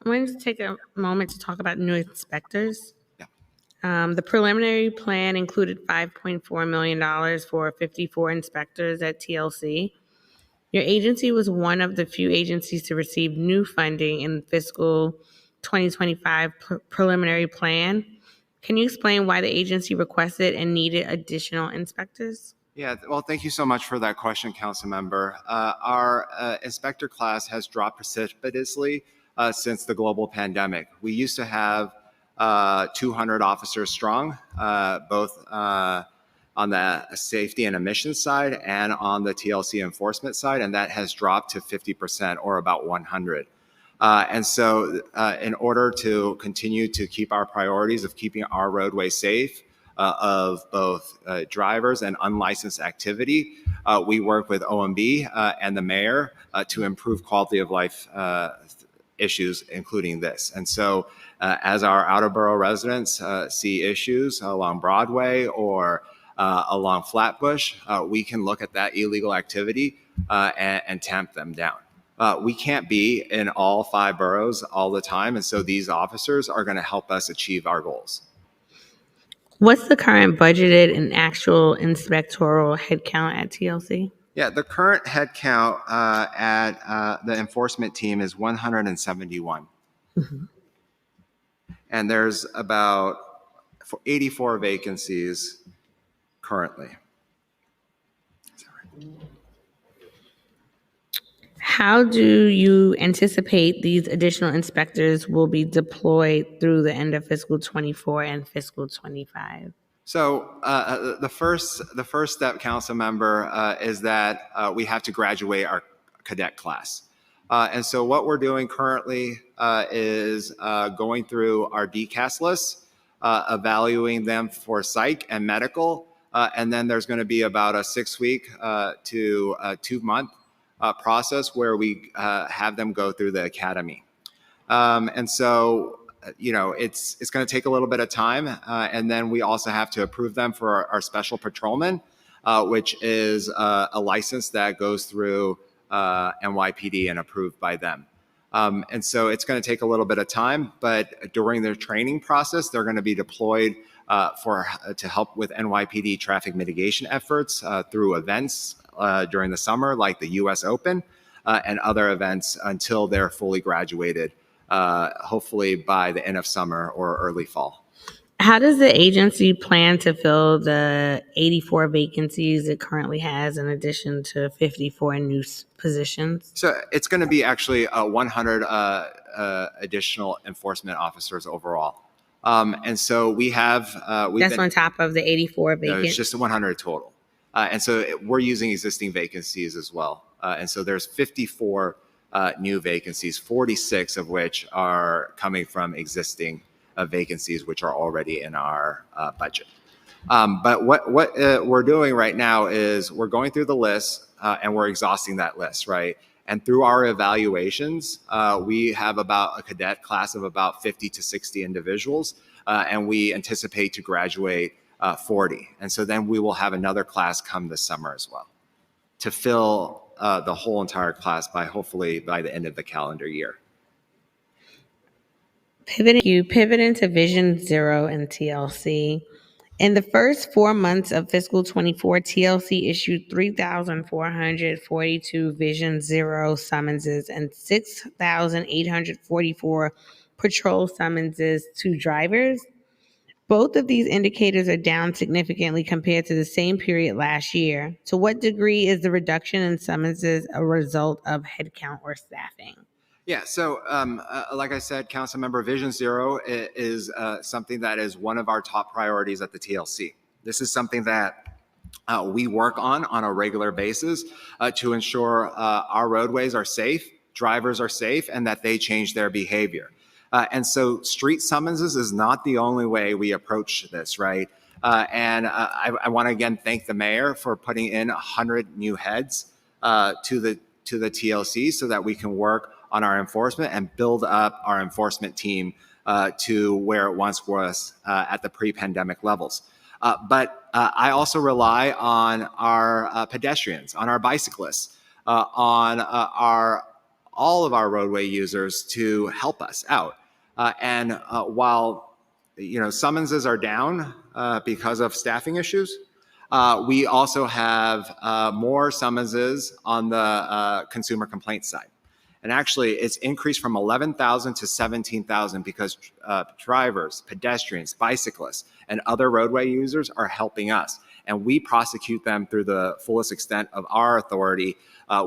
I wanted to take a moment to talk about new inspectors. Yeah. The preliminary plan included $5.4 million for 54 inspectors at TLC. Your agency was one of the few agencies to receive new funding in fiscal 2025 preliminary plan. Can you explain why the agency requested and needed additional inspectors? Yeah, well, thank you so much for that question, Council Member. Our inspector class has dropped precipitously since the global pandemic. We used to have 200 officers strong, both on the safety and emissions side and on the TLC enforcement side, and that has dropped to 50% or about 100. And so in order to continue to keep our priorities of keeping our roadway safe, of both drivers and unlicensed activity, we work with OMB and the mayor to improve quality of life issues, including this. And so as our outer borough residents see issues along Broadway or along Flatbush, we can look at that illegal activity and tamp them down. We can't be in all 5 boroughs all the time, and so these officers are going to help us achieve our goals. What's the current budgeted and actual inspectoral headcount at TLC? Yeah, the current head count at the enforcement team is 171. Mhm. And there's about 84 vacancies currently. How do you anticipate these additional inspectors will be deployed through the end of fiscal 24 and fiscal 25? So the first step, Council Member, is that we have to graduate our cadet class. And so what we're doing currently is going through our DCAS lists, evaluating them for psych and medical, and then there's going to be about a 6-week to 2-month process where we have them go through the academy. And so it's going to take a little bit of time, and then we also have to approve them for our special patrolman, which is a license that goes through NYPD and approved by them. And so it's going to take a little bit of time, but during their training process, they're going to be deployed to help with NYPD traffic mitigation efforts through events during the summer, like the U.S. Open, and other events until they're fully graduated, hopefully by the end of summer or early fall. How does the agency plan to fill the 84 vacancies it currently has in addition to 54 new positions? So it's going to be actually 100 additional enforcement officers overall. And so we have... That's on top of the 84 No, vacant? it's just 100 total. And so we're using existing vacancies as well. And so there's 54 new vacancies, 46 of which are coming from existing vacancies, which are already in our budget. But what we're doing right now is we're going through the list and we're exhausting that list, right? And through our evaluations, we have about a cadet class of about 50 to 60 individuals, and we anticipate to graduate 40. And so then we will have another class come this summer as well to fill the whole entire class hopefully by the end of the calendar year. Pivoting to Vision Zero and TLC. In the first 4 months of fiscal 24, TLC issued 3,442 Vision Zero summonses and 6,844 patrol summonses to drivers. Both of these indicators are down significantly compared to the same period last year. To what degree is the reduction in summonses a result of headcount or staffing? Yeah, so like I said, Councilmember, Vision Zero is something that is one of our top priorities at the TLC. This is something that we work on a regular basis to ensure our roadways are safe, drivers are safe, and that they change their behavior. And so street summonses is not the only way we approach this, right? And I want to again thank the mayor for putting in 100 new heads to the TLC so that we can work on our enforcement and build up our enforcement team to where it once was at the pre-pandemic levels. But I also rely on our pedestrians, on our bicyclists, on all of our roadway users to help us out. While summonses are down because of staffing issues, we also have more summonses on the consumer complaint side. And actually, it's increased from 11,000 to 17,000 because drivers, pedestrians, bicyclists, and other roadway users are helping us. And we prosecute them through the fullest extent of our authority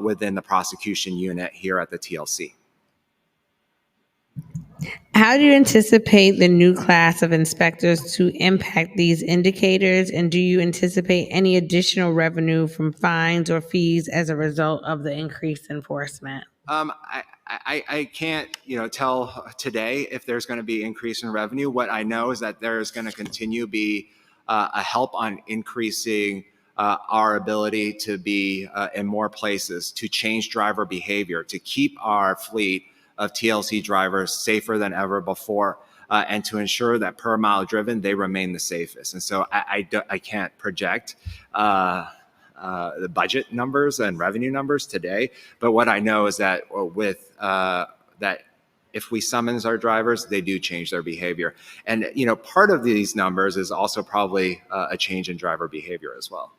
within the prosecution unit here at the TLC. How do you anticipate the new class of inspectors to impact these indicators? And do you anticipate any additional revenue from fines or fees as a result of the increased enforcement? I can't, tell today if there's going to be increase in revenue. What I know is that there is going to continue be a help on increasing our ability to be in more places, to change driver behavior, to keep our fleet of TLC drivers safer than ever before, and to ensure that per mile driven, they remain the safest. And so I can't project the budget numbers and revenue numbers today. But what I know is that that if we summons our drivers, they do change their behavior. And, part of these numbers is also probably a change in driver behavior as well.